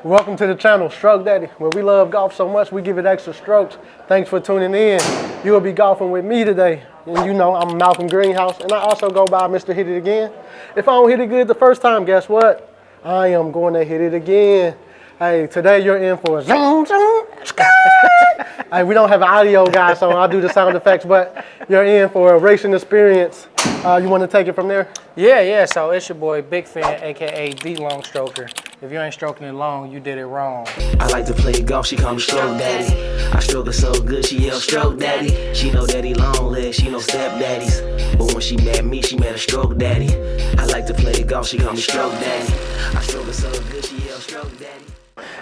Welcome to the channel, Stroke Daddy, where we love golf so much we give it extra strokes. Thanks for tuning in. You will be golfing with me today. And you know I'm Malcolm Greenhouse, and I also go by Mr. Hit It Again. If I don't hit it good the first time, guess what? I am going to hit it again. Hey, today you're in for a zoom, zoom, Hey, we don't have an audio guy, so I'll do the sound effects, but you're in for a racing experience. You want to take it from there? Yeah. So it's your boy, Big Fan, aka The Long Stroker. If you ain't stroking it long, you did it wrong. I like to play golf, she call me Stroke Daddy. I stroke it so good, she yell Stroke Daddy. She know daddy long legs, she know step daddies. But when she met me, she met a Stroke Daddy. I like to play golf, she call me Stroke Daddy. I stroke it so good, she yell Stroke Daddy.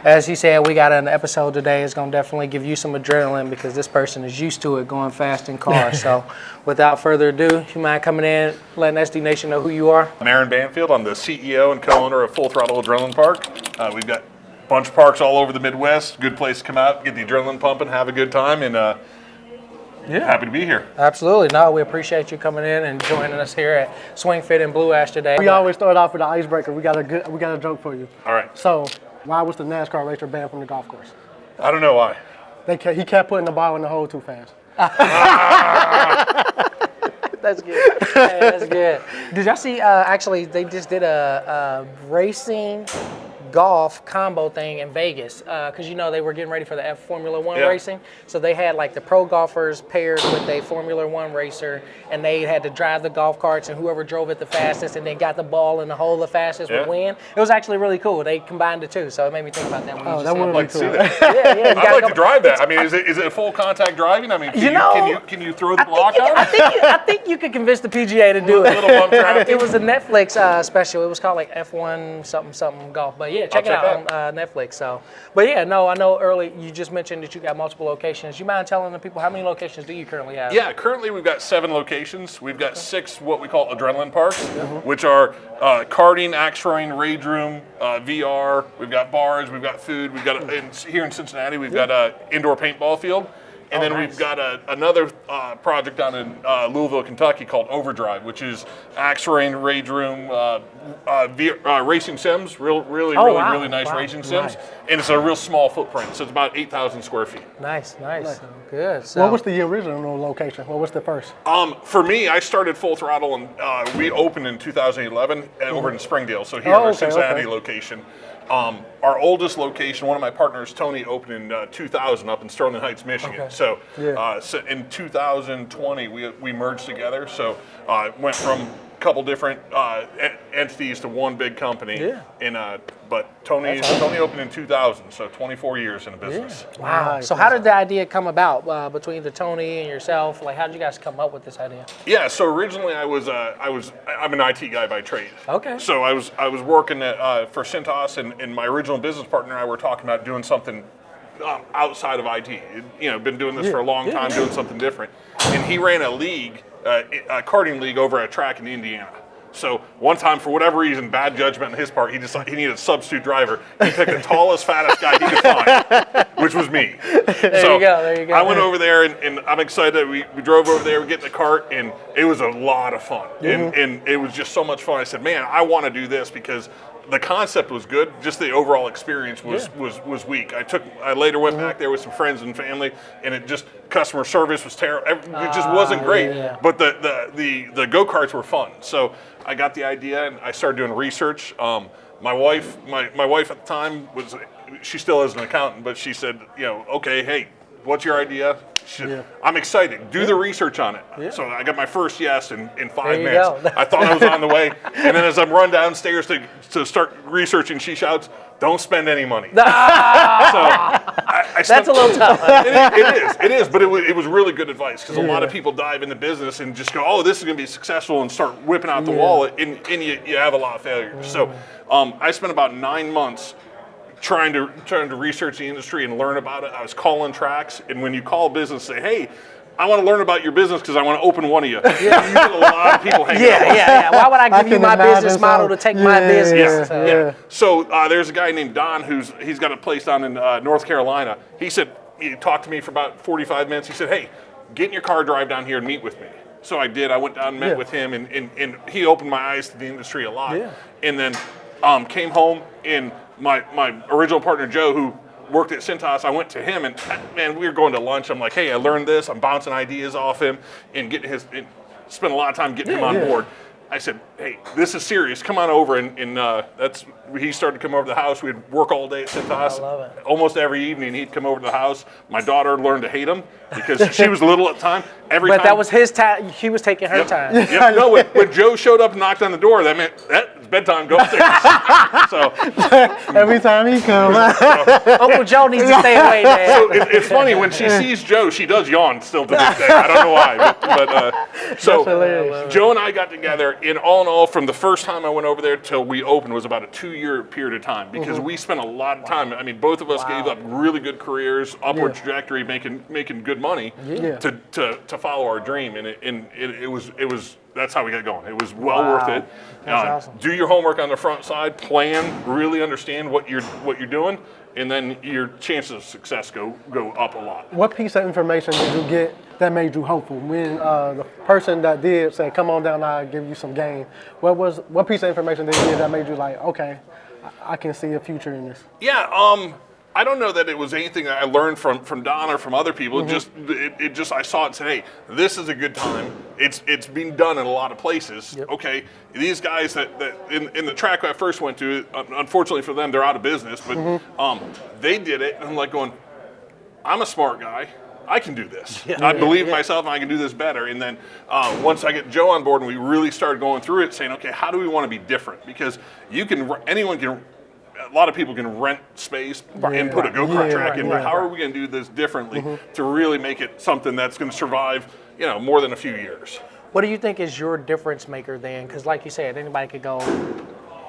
As he said, we got an episode today. It's going to definitely give you some adrenaline because this person is used to it going fast in cars. So without further ado, you mind coming in, letting SD Nation know who you are? I'm Aaron Banfield. I'm the CEO and co-owner of Full Throttle Adrenaline Park. We've got a bunch of parks all over the Midwest. Good place to come out, get the adrenaline pumping, have a good time, and happy to be here. Absolutely. No, we appreciate you coming in and joining us here at Swing Fit in Blue Ash today. We always start off with an icebreaker. We got a joke for you. All right. So, why was the NASCAR racer banned from the golf course? I don't know why. He kept putting the ball in the hole too fast. That's good. Hey, that's good. Did y'all see, actually, they just did a racing golf combo thing in Vegas because you know they were getting ready for the Formula One racing, so they had like the pro golfers paired with a Formula One racer, and they had to drive the golf carts, and whoever drove it the fastest and then got the ball in the hole the fastest would win. It was actually really cool. They combined the two, so it made me think about that. Oh, that would be cool. Yeah. I'd like to drive that. I mean, is it full contact driving? I mean, can you throw the block on? I think you could convince the PGA to do it. Little bump track. It was a Netflix special. It was called like F1 something golf. But yeah, check it out on Netflix. So, but yeah, no, I know early you just mentioned that you got multiple locations. You mind telling the people how many locations do you currently have? Yeah, currently we've got 7 locations. We've got 6 what we call adrenaline parks, which are karting, axe throwing, rage room, VR. We've got bars. We've got food. We've got here in Cincinnati. We've got an indoor paintball field. And then we've got another project down in Louisville, Kentucky called Overdrive, which is axe throwing, rage room, racing sims, really nice racing sims. And it's a real small footprint, so it's about 8,000 square feet. Nice. Good. So, what was the original location? What was the first? For me, I started Full Throttle, and we opened in 2011 over in Springdale, so here in our Cincinnati location. Our oldest location, one of my partners, Tony, opened in 2000 up in Sterling Heights, Michigan. Okay. So in 2020, we merged together. So went from a couple different entities to one big company. Yeah. But Tony opened in 2000, so 24 years in the business. Yeah. Wow. So how did the idea come about between the Tony and yourself? Like, how did you guys come up with this idea? Yeah. So originally, I'm an IT guy by trade. Okay. So I was working for Cintas, and my original business partner and I were talking about doing something outside of IT. Been doing this for a long time, doing something different. And he ran a league, a karting league over at a track in Indiana. So one time, for whatever reason, bad judgment on his part, he decided he needed a substitute driver. He picked the tallest, fattest guy he could find, which was me. There you go. I went over there, and I'm excited. We drove over there, we get in the cart, and it was a lot of fun. And it was just so much fun. I said, man, I want to do this because the concept was good, just the overall experience was weak. I later went back there with some friends and family, and customer service was terrible. It just wasn't great. Yeah. But the go-karts were fun. So I got the idea, and I started doing research. My wife at the time she still is an accountant, but she said, okay, hey, what's your idea? I'm excited. Do the research on it. Yeah. So I got my first yes in 5 minutes. I thought I was on the way. And then as I'm run downstairs to start researching, she shouts, don't spend any money. So that's a little tough. It is, but it was really good advice because a lot of people dive into business and just go, oh, this is going to be successful, and start whipping out the wallet, and you have a lot of failures. So I spent about 9 months trying to research the industry and learn about it. I was calling tracks, and when you call business, say, hey, I want to learn about your business because I want to open one of you. You get a lot of people hanging out. Yeah. Why would I give you my business model to take my business? So there's a guy named Don he's got a place down in North Carolina. He talked to me for about 45 minutes. He said, hey, get in your car, drive down here and meet with me. So I did. I went down and met with him, and he opened my eyes to the industry a lot. Yeah. And then came home, and my original partner Joe, who worked at Cintas, I went to him, and man, we were going to lunch. I'm like, hey, I learned this. I'm bouncing ideas off him and spent a lot of time getting him on board. I said, hey, this is serious. Come on over. And he started to come over to the house. We'd work all day at Cintas. I love it. Almost every evening, he'd come over to the house. My daughter learned to hate him because she was little at the time. But that was his time. He was taking her time. Yep. No, when Joe showed up and knocked on the door, that meant it's bedtime. Go upstairs. So Every time he comes. Uncle Joe needs to stay away, Dad. so it's funny, when she sees Joe, she does yawn still to this day. I don't know why. But so Joe and I got together, and all in all, from the first time I went over there till we opened was about a 2-year period of time, because we spent a lot of time. I mean, both of us gave up really good careers, upward trajectory, making good money to follow our dream, and it was that's how we got going. It was well worth it. That's awesome. Do your homework on the front side, plan, really understand what you're doing, and then your chances of success go up a lot. What piece of information did you get that made you hopeful? When the person that did say, come on down, I'll give you some game. What piece of information did you get that made you like, okay, I can see a future in this? Yeah, I don't know that it was anything that I learned from Don or from other people. It just I saw it and said, hey, this is a good time. It's being done in a lot of places. Yep. Okay, these guys that in the track I first went to, unfortunately for them, they're out of business. But they did it, and I'm like going, I'm a smart guy. I can do this. I believe in myself, and I can do this better. And then once I get Joe on board, and we really started going through it, saying, okay, how do we want to be different? Because anyone can. A lot of people can rent space and put a go-kart track in, but how are we going to do this differently to really make it something that's going to survive, more than a few years? What do you think is your difference maker then? Because like you said, anybody could go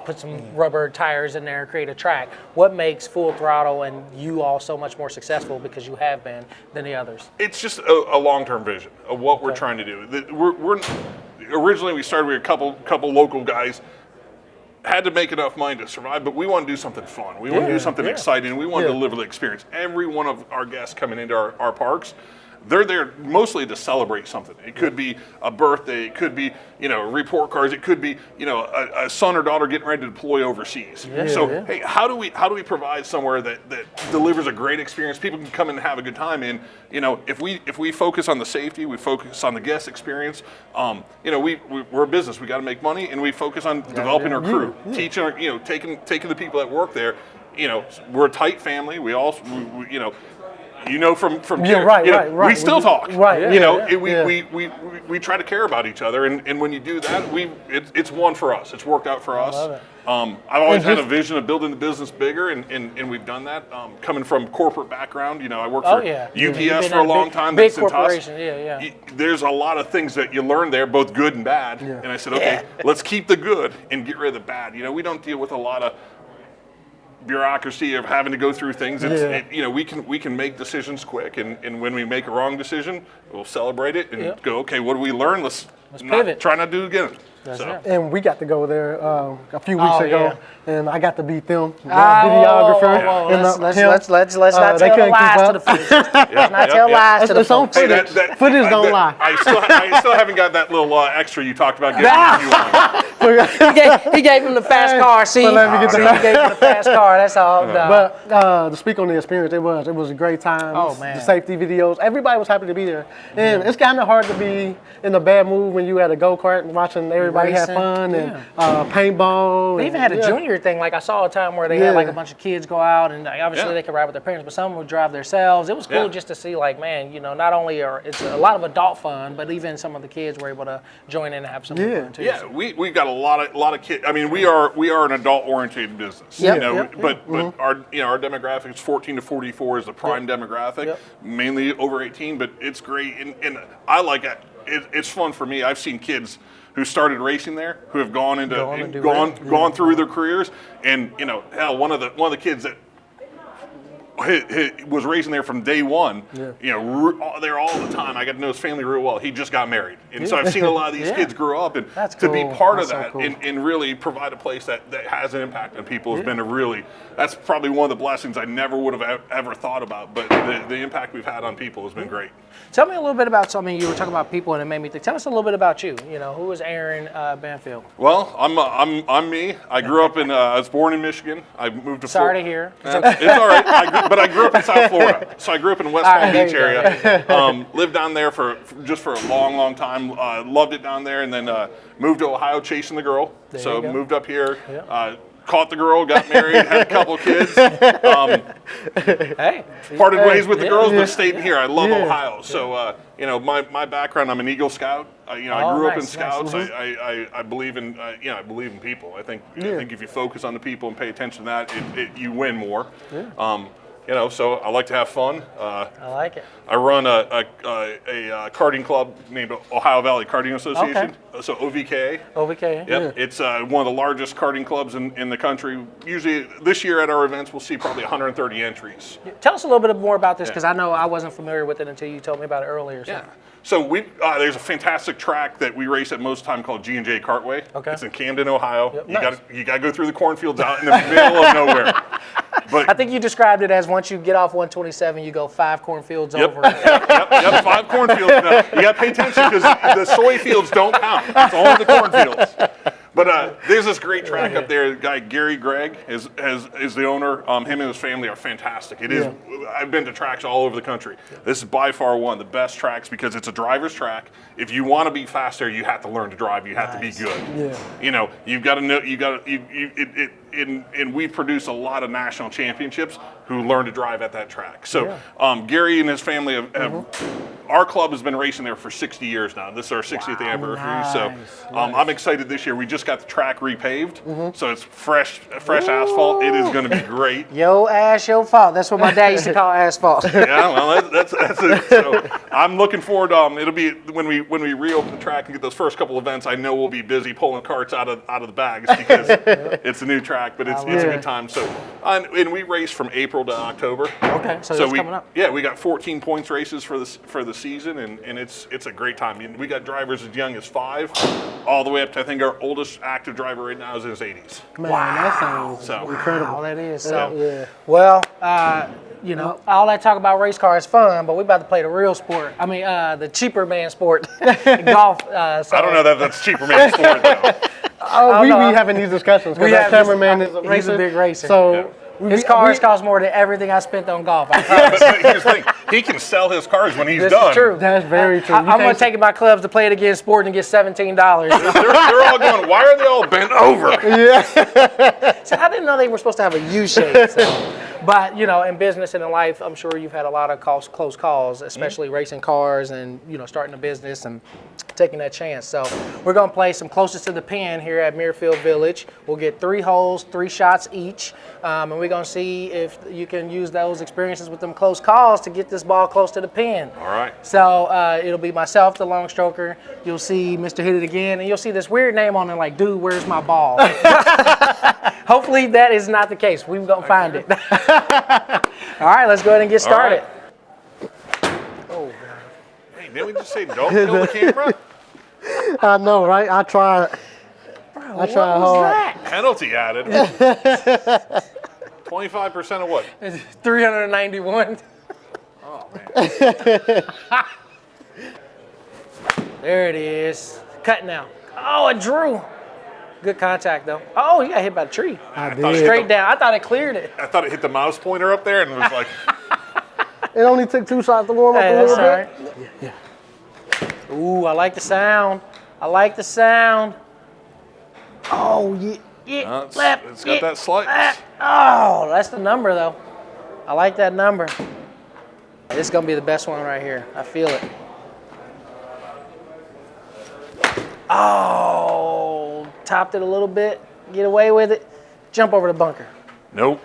put some rubber tires in there and create a track. What makes Full Throttle and you all so much more successful, because you have been, than the others? It's just a long-term vision of what we're trying to do. Originally we started with a couple local guys. Had to make enough money to survive, but we want to do something fun. We want to do something exciting. We want to deliver the experience. Every one of our guests coming into our parks, they're there mostly to celebrate something. It could be a birthday. It could be, report cards. It could be, a son or daughter getting ready to deploy overseas. Hey, how do we provide somewhere that delivers a great experience? People can come in and have a good time. And if we focus on the safety, we focus on the guest experience. We're a business. We got to make money, and we focus on developing our crew, teaching our, taking the people that work there. We're a tight family. We all, from here, right. We still talk. Right. We try to care about each other, and when you do that, it's won for us. It's worked out for us. Love it. I've always had a vision of building the business bigger, and we've done that. Coming from corporate background, I worked for UPS for a long time. Big corporation, There's a lot of things that you learn there, both good and bad. And I said, okay, let's keep the good and get rid of the bad. We don't deal with a lot of bureaucracy of having to go through things. We can make decisions quick, and when we make a wrong decision, we'll celebrate it and go, okay, what do we learn? Let's pivot. Try not to do it again. And we got to go there a few weeks ago, and I got to beat them, videographer. Let's not tell the lies to the folks. Let's not tell lies to the folks. Hey, footage don't lie. I still haven't got that little extra you talked about getting. He gave him the fast car. See, he gave him the fast car. That's all. No. But to speak on the experience, it was a great time. Oh man, the safety videos, everybody was happy to be there, and it's kind of hard to be in a bad mood when you at a go-kart and watching everybody have fun and paintball. They even had a junior thing. Like I saw a time where they had like a bunch of kids go out, and obviously they could ride with their parents, but some would drive themselves. It was cool just to see, like, man, not only it's a lot of adult fun, but even some of the kids were able to join in and have some fun too. Yeah, we got a lot of kids. I mean, we are an adult-oriented business. But our demographics 14 to 44 is the prime demographic, mainly over 18. But it's great, and I like it. It's fun for me. I've seen kids who started racing there, who have gone gone through their careers, and hell, one of the kids that was racing there from day one. You know, there all the time. I got to know his family real well. He just got married, and so I've seen a lot of these kids grow up, and to be part of that and really provide a place that has an impact on people has been that's probably one of the blessings I never would have ever thought about. But the impact we've had on people has been great. Tell me a little bit about something. You were talking about people, and it made me think. Tell us a little bit about you. You know, who is Aaron Banfield? Well, I'm me. I grew up I was born in Michigan. I moved to Sorry to hear. It's all right. But I grew up in South Florida. So I grew up in West Palm Beach area. Lived down there for a long time. Loved it down there, and then moved to Ohio chasing the girl. So moved up here. Caught the girl, got married, had a couple kids. Parted ways with the girls, but stayed here. I love Ohio. So, you know, my background, I'm an Eagle Scout. You know, I grew up in Scouts. I believe in, I believe in people. I think if you focus on the people and pay attention to that, you win more. You know, so I like to have fun. I like it. I run a karting club named Ohio Valley Karting Association, so OVK. OVK. Yep, it's one of the largest karting clubs in the country. Usually, this year at our events, we'll see probably 130 entries. Tell us a little bit more about this, because I know I wasn't familiar with it until you told me about it earlier. So. Yeah. So there's a fantastic track that we race at most of the time called G&J Cartway. It's in Camden, Ohio. Yep. You got to go through the cornfields out in the middle of nowhere. But I think you described it as once you get off 127, you go 5 cornfields over. Yep, 5 cornfields. Now, you got to pay attention because the soy fields don't count. It's only the cornfields. But there's this great track up there. The guy Gary Gregg is the owner. Him and his family are fantastic. It is. I've been to tracks all over the country. This is by far one of the best tracks because it's a driver's track. If you want to be faster, you have to learn to drive. You have to be good. You know, you've got to know. And we produce a lot of national championships who learn to drive at that track. So Gary and his family have our club has been racing there for 60 years now. This is our 60th anniversary. So I'm excited this year. We just got the track repaved. So it's fresh asphalt. It is going to be great. Yo ass, yo fault. That's what my dad used to call asphalt. Yeah, well, that's it. So I'm looking forward. It'll be when we reopen the track and get those first couple events. I know we'll be busy pulling carts out of the bags because it's a new track, but it's a good time. So and we race from April to October. Okay, so it's coming up. Yeah, we got 14 points races for the season, and it's a great time. We got drivers as young as 5, all the way up to I think our oldest active driver right now is in his 80s. Man, that sounds incredible. Wow, that is. So, well, you know, all that talk about race car is fun, but we about to play the real sport. I mean, the cheaper man sport, golf. I don't know that that's cheaper man sport though. We having these discussions because our cameraman is a racer. He's a big racer. So his cars cost more than everything I spent on golf. Here's the thing. He can sell his cars when he's done. This is true. That's very true. I'm going to take my clubs to play it against sport and get $17. they're all going, why are they all bent over? So I didn't know they were supposed to have a U shape. So. But, you know, in business and in life, I'm sure you've had a lot of close calls, especially racing cars and, you know, starting a business and taking that chance. So we're going to play some closest to the pin here at Muirfield Village. We'll get 3 holes, 3 shots each, and we're going to see if you can use those experiences with them close calls to get this ball close to the pin. All right. So it'll be myself, the long stroker. You'll see Mr. Hit It Again, and you'll see this weird name on it like, dude, where's my ball? Hopefully that is not the case. We're going to find it. All right, let's go ahead and get started. Oh, God. Hey, didn't we just say don't kill the camera? I know, right? I tried. I tried hard. Penalty added. 25% of what? 391. Oh, man. There it is. Cut now. Oh, it drew. Good contact, though. Oh, you got hit by a tree. I did. Straight down. I thought it cleared it. I thought it hit the mouse pointer up there and was like. It only took 2 shots to warm up a little bit. Right. Yeah. Ooh, I like the sound. I like the sound. Oh, yeah. Left. It's got that slice. Left. Oh, that's the number, though. I like that number. This is going to be the best one right here. I feel it. Oh, topped it a little bit. Get away with it. Jump over the bunker. Nope.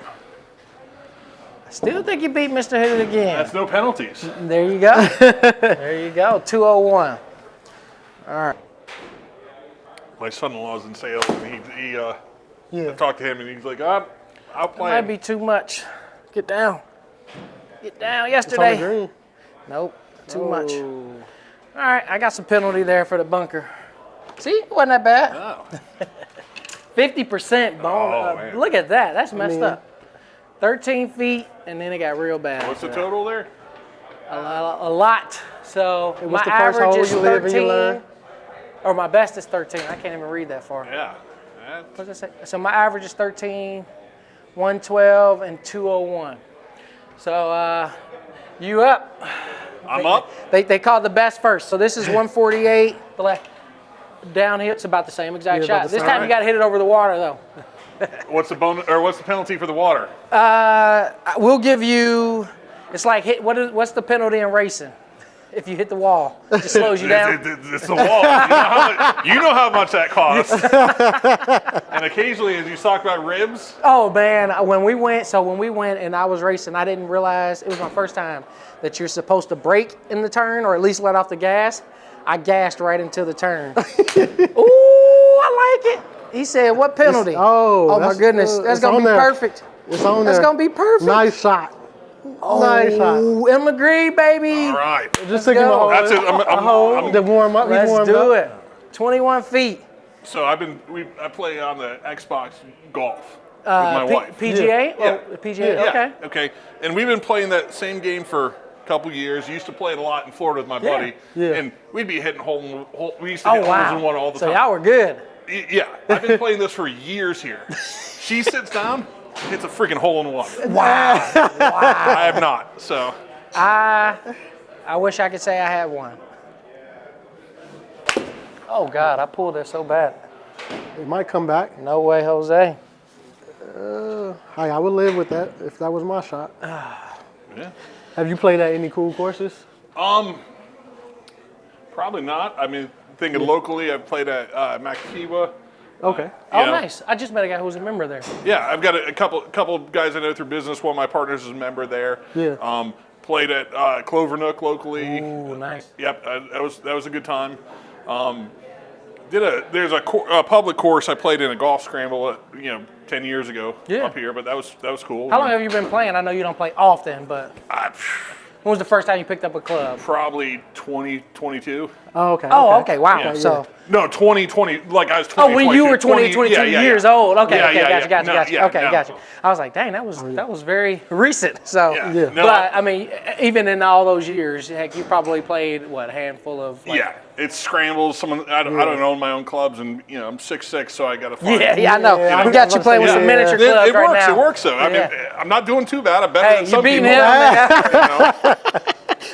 I still think you beat Mr. Hit It Again. That's no penalties. There you go. There you go. 201. All right. My son-in-law's in sales, and I talked to him, and he's like, I'll That play. might be too much. Get down. Get down It's on the yesterday. green. Nope, too much. Oh. All right, I got some penalty there for the bunker. See, it wasn't that bad. Oh. 50% bone. Oh, man. Look at that. That's messed mean- up. 13 feet, and then it got real bad. What's the after that. total there? A lot. So And my what's the first average hole is you live and you 13, learn? or my best is 13. I can't even read that far. Yeah. What does it say? So my average is 13, 112, and 201. So you up? I'm up. They call the best first. So this is 148. The left downhill, it's about the same exact Yeah, about shot. the This same. time you got to hit it over the water though. What's the what's the penalty for the water? We'll give you. It's like what's the penalty in racing? If you hit the wall, it just slows you down. It's the wall. You know how much that costs. And occasionally, as you talk about ribs, Oh man, when we went and I was racing, I didn't realize it was my first time that you're supposed to brake in the turn or at least let off the gas. I gassed right into the turn. Ooh, I like it. He said, "What penalty?" Oh, my that's- goodness, that's it's gonna on be there. perfect. It's on there. That's gonna be perfect. Nice shot. Nice shot. Ooh, M. LeGree, baby. all right. Just took him a go. hole. That's it. A hole to warm up. Let's warmed do up. it. 21 feet. So I play on the Xbox golf with my wife. PGA? Yeah. Oh, PGA, Yeah. okay. Okay. And we've been playing that same game for a couple years. Used to play it a lot in Florida with my buddy. Yeah. And we'd be hitting hole. We used to Oh, hit holes wow. in one all the So time. y'all were good. Yeah. I've been playing this for years here. She sits down, hits a freaking hole in one. Wow. I have not. So I wish I could say I had one. Oh, God, I pulled it so bad. It might come back. No way, Jose. Hey, I would live with that if that was my shot. yeah. Have you played at any cool courses? Probably not. I mean, thinking locally, I've played at Makakiwa. Okay. Oh, Yeah. nice. I just met a guy who was a member there. Yeah, I've got a couple guys I know through business. One of my partners is a member there. Yeah. Played at Clovernook locally. Ooh, nice. Yep, that was a good time. There's a public course I played in a golf scramble 10 years ago Yeah. up here, but that was cool. How long have you been playing? I know you don't play often, but when was the first time you picked up a club? Probably 2022. Oh, okay. Oh, okay. Wow. Yeah. So, No, 2020. Like I was 20. oh, when you were 20, 22 yeah, years old. Okay, Yeah, okay, yeah, gotcha, yeah. gotcha. No, yeah, Okay, no. gotcha. I was like, dang, that was very recent. So, Yeah. Yeah. No, but I mean, even in all those years, heck, you probably played what, a handful of. Like, Yeah, it's scrambles. I don't own my own clubs, and I'm 6'6", so I got to find. Yeah, I know. Yeah, we got you playing with some yeah. miniature It, clubs it right works. now. It works though. I mean, Yeah. I'm not doing too bad. I'm better Hey, than you some beating people. him. You know?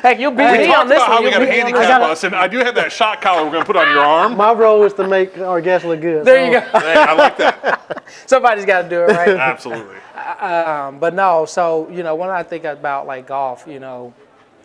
Heck, you'll beat We me talked on this about how one. we got to You'll beat me on handicap this us, and I do have that shot collar we're going to put on your arm. My role is to make our guests look good. There you go. Hey, I like that. Somebody's got to do it, right? Absolutely. But no, so, when I think about like golf,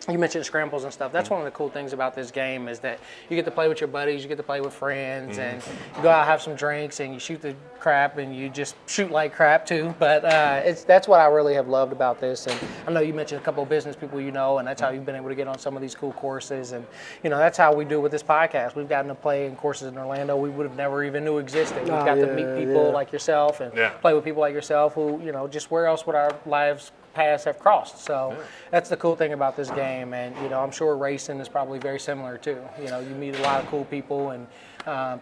you mentioned scrambles and stuff. That's one of the cool things about this game is that you get to play with your buddies, you get to play with friends, and you go out and have some drinks and you shoot the crap and you just shoot like crap too. But that's what I really have loved about this. And I know you mentioned a couple of business people and that's how you've been able to get on some of these cool courses. And that's how we do with this podcast. We've gotten to play in courses in Orlando we would have never even knew existed. We've got to meet people like yourself and play with people like yourself who, just where else would our lives paths have crossed. So that's the cool thing about this game. And, I'm sure racing is probably very similar too. You meet a lot of cool people and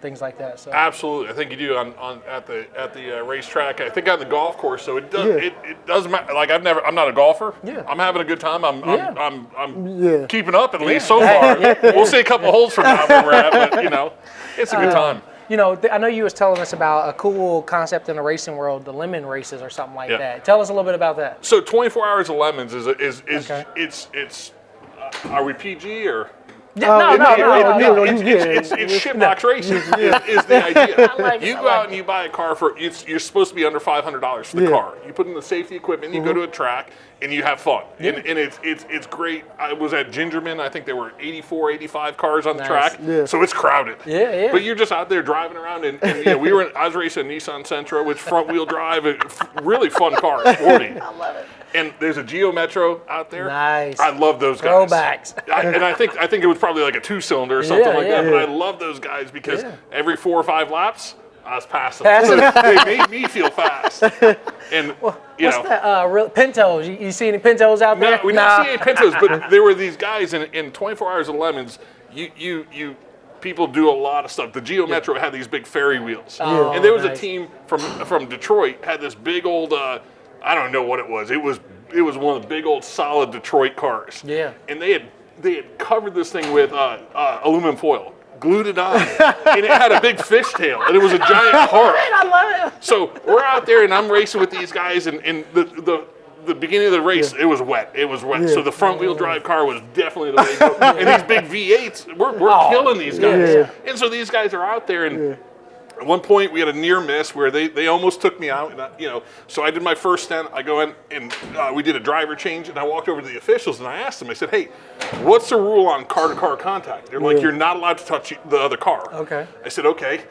things like that. So Absolutely. I think you do at the racetrack. I think on the golf course. So it does it doesn't matter. Like I'm not a golfer. Yeah. I'm having a good time. I'm keeping up at least so Hey, far. We'll see a couple holes from now where we're at, but it's a good time. I know you was telling us about a cool concept in the racing world, the lemon races or something like Yeah. that. Tell us a little bit about that. So 24 hours of lemons is Okay. it's are we PG or? No. It's shitbox racing is the idea. like You it, I go like out and you buy a car you're supposed to be under $500 for the Yeah. car. You put in the safety equipment, you go to a track, and you have fun. And it's great. I was at Gingerman. I think there were 84, 85 cars on the Nice. track. Yeah. So it's crowded. Yeah. But you're just out there driving around, and I was racing a Nissan Sentra, which front wheel drive, really fun car, sporty. I love it. And there's a Geo Metro out there. Nice. I love those guys. Throwbacks. I think it was probably like a 2-cylinder or something like yeah. that. But I love those guys because every 4 or 5 laps, I was passive. Passive? They made me feel fast. And you know, that? Pintos. You see any Pintos out there? no, we didn't see any Pintos, but there were these guys in 24 Hours of Lemons. You people do a lot of stuff. The Geo Metro had these big ferry wheels, and there was a team from Detroit had this big old I don't know what it was. It was one of the big old solid Detroit cars. Yeah. And they had covered this thing with aluminum foil, glued it on, and it had a big fishtail, and it was a giant carp. I love it. So we're out there, and I'm racing with these guys, and the beginning of the race, it was wet. It was wet. So the front wheel drive car was definitely the way to go. And these big V8s, we're killing these guys. Yeah. And so these guys are out there, and at one point we had a near miss where they almost took me out. And so I did my first stint. I go in, and we did a driver change, and I walked over to the officials, and I asked them. I said, "Hey, what's the rule on car-to-car contact?" They're like, "You're not allowed to touch the other car." Okay. I said, "Okay.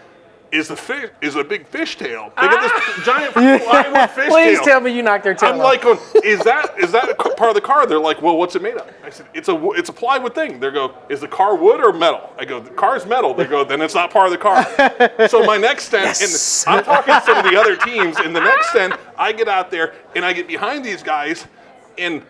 Is a big fishtail? They got this giant plywood fishtail." Please tell me you knocked their tail I'm off. like, is that a part of the car? They're like, "Well, what's it made of?" I said, "It's a plywood thing." They go, "Is the car wood or metal?" I go, "The car's metal." They go, "Then it's not part of the car." So my next stint, and I'm talking to some of the other teams. In the next stint, I get out there and I get behind these guys, and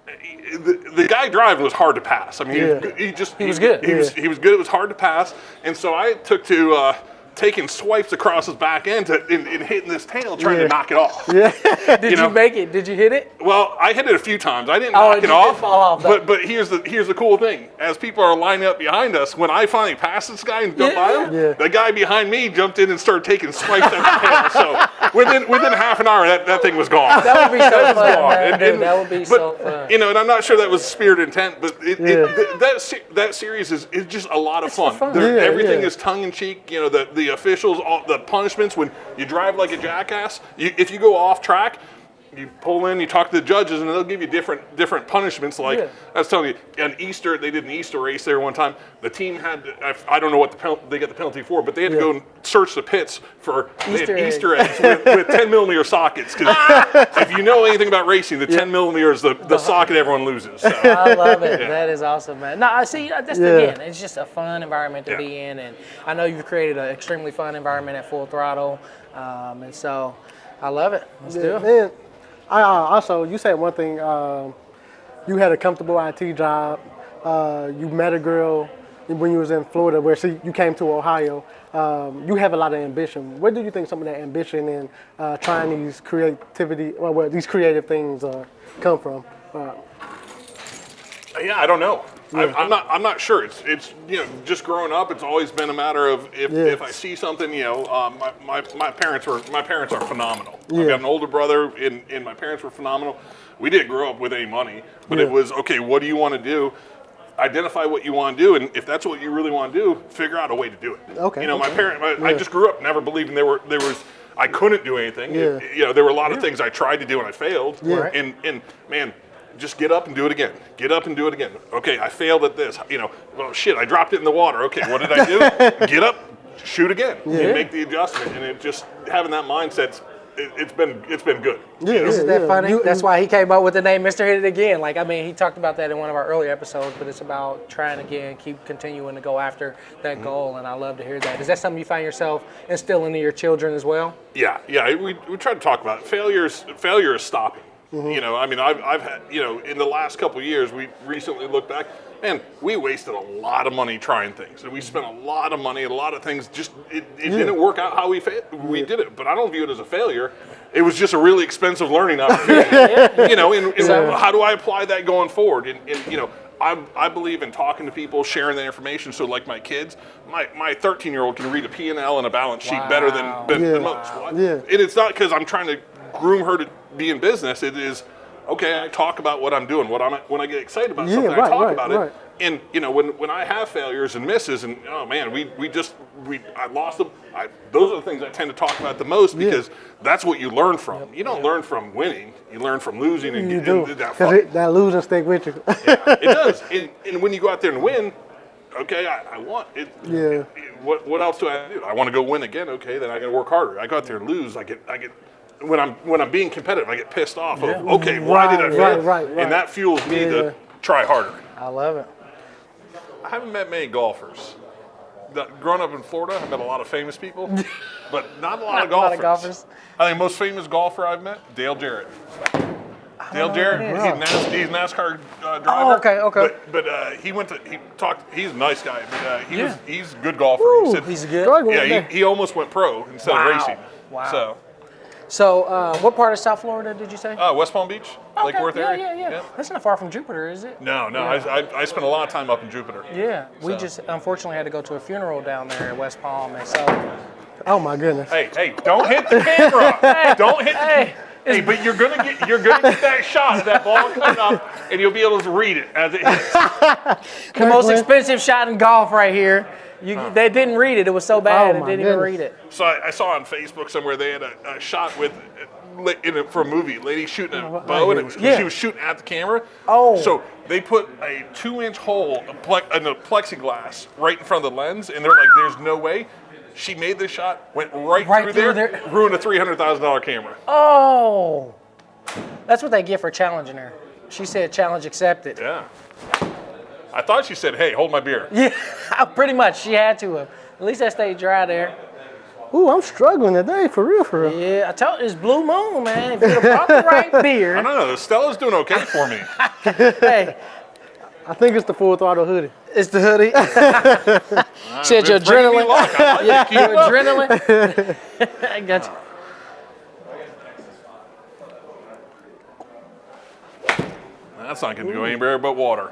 the guy driving was hard to pass. I mean, he was good. He was good. It was hard to pass, and so I took to taking swipes across his back end and hitting this tail, trying to knock it off. Did you make it? Did you hit it? Well, I hit it a few times. I didn't knock it off. Fall off but here's the cool thing. As people are lining up behind us, when I finally passed this guy and jumped by him, the guy behind me jumped in and started taking swipes at the tail. So within half an hour, that thing was gone. That would be so fun, gone. man. That would be so fun. And I'm not sure that was spirit intent, but that series is just a lot of fun. Everything is tongue in cheek. The officials, all the punishments when you drive like a jackass. If you go off track, you pull in, you talk to the judges, and they'll give you different punishments. Like I was telling you, on Easter, they did an Easter race there one time. The team had, I don't know what they got the penalty for, but they had to go and search the pits for Easter eggs with 10 millimeter sockets. Because if you know anything about racing, the 10 millimeter is the socket everyone loses. So. I love it. That is awesome, man. No, I see. Again, it's just a fun environment to be in, and I know you've created an extremely fun environment at Full Throttle, and so I love it. Let's do it. Man, I also, you said one thing, you had a comfortable IT job, you met a girl when you was in Florida where you came to Ohio. You have a lot of ambition. Where do you think some of that ambition and trying these these creative things come from? Yeah, I don't know. I'm not sure. It's just growing up. It's always been a matter of if I see something. My parents are phenomenal. I've got an older brother, and my parents were phenomenal. We didn't grow up with any money, but it was okay. What do you want to do? Identify what you want to do, and if that's what you really want to do, figure out a way to do it. Okay. My parents. I just grew up never believing there was. I couldn't do anything. There were a lot of things I tried to do and I failed. And man. Just get up and do it again. Get up and do it again. Okay, I failed at this. Well, shit, I dropped it in the water. Okay, what did I do? Get up, shoot again, and make the adjustment. And it just having that mindset, it's been good. Isn't that funny? That's why he came up with the name Mr. Hit It Again. Like, I mean, he talked about that in one of our earlier episodes, but it's about trying again, keep continuing to go after that goal, and I love to hear that. Is that something you find yourself instilling into your children as well? Yeah. We try to talk about it. Failure is stopping. I've had, in the last couple of years, we recently looked back, and we wasted a lot of money trying things. And we spent a lot of money, a lot of things, just, it didn't work out how we did it. But I don't view it as a failure. It was just a really expensive learning opportunity. How do I apply that going forward? I believe in talking to people, sharing that information. So like my kids, my 13-year-old can read a P&L and a balance sheet better than most. And it's not because I'm trying to groom her to be in business. It is, okay, I talk about what I'm doing. When I get excited about something, I talk about it. And when I have failures and misses, and oh man, I lost them. Those are the things I tend to talk about the most because that's what you learn from. You don't learn from winning. You learn from losing. And that losing stick with you. It does. And when you go out there and win, okay, I want it. What else do I do? I want to go win again. Okay, then I got to work harder. I go out there and lose. I get. When I'm being competitive, I get pissed off. Okay, why did I fail? Right. And that fuels me to try harder. I love it. I haven't met many golfers. Growing up in Florida, I've met a lot of famous people, but but not a lot of Not a lot golfers. of golfers. I think most famous golfer I've met, Dale Jarrett. Dale Jarrett, he's NASCAR driver. Oh, okay. But he talked. He's a nice guy, but he's a good golfer. Ooh, He said, he's good. yeah, he almost went pro instead of racing. Wow. So, what part of South Florida did you say? West Palm Beach, Lake Worth area. Yeah. That's not far from Jupiter, is it? No. I spent a lot of time up in Jupiter. Yeah. We just unfortunately had to go to a funeral down there at West Palm, and so. Oh my goodness. Hey, don't hit the camera. Don't hit the Hey, but you're gonna get that shot of that ball coming up, and you'll be able to read it as it hits. The most expensive shot in golf right here. They didn't read it. It was so bad, they didn't even read it. So I saw on Facebook somewhere they had a shot with for a movie, lady shooting a bow, and she was shooting at the camera. Oh. So they put a 2-inch hole in the plexiglass right in front of the lens, and they're like, "There's no way." She made the shot, went right through there, ruined a $300,000 camera. Oh, that's what they get for challenging her. She said, "Challenge accepted." Yeah. I thought she said, "Hey, hold my beer." Yeah, pretty much. She had to have. At least I stayed dry there. Ooh, I'm struggling today, for real. Yeah, I told you, it's Blue Moon, man. If you'd have brought the right beer. I don't know. Stella's doing okay for me. Hey, I think it's the Full Throttle hoodie. it's the hoodie. Said your adrenaline. Yeah, your adrenaline. I got you. That's not going to go anywhere but water.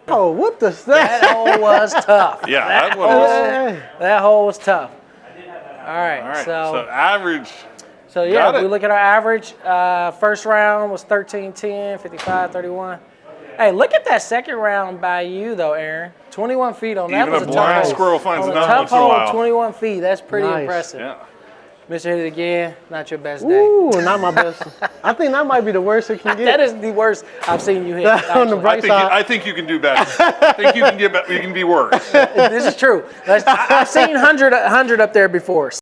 Oh, what the That hole was tough. Yeah, that was. That hole was tough. All right, All right. So average. So yeah, Got it. we look at our average. First round was 13-10, 55-31. Hey, look at that second round by you though, Aaron. 21 feet on that. Even was a a blind tough squirrel finds on a a nut tough once in a hole. while. 21 feet. That's pretty Nice. impressive. Yeah. Mr. Hit It Again, not your best day. Ooh, not my best. I think that might be the worst it can get. That is the worst I've seen you hit. On the actually. bright side. I think you can do better. I think you can get better. You can be worse. This is true. I've seen 100 up there before.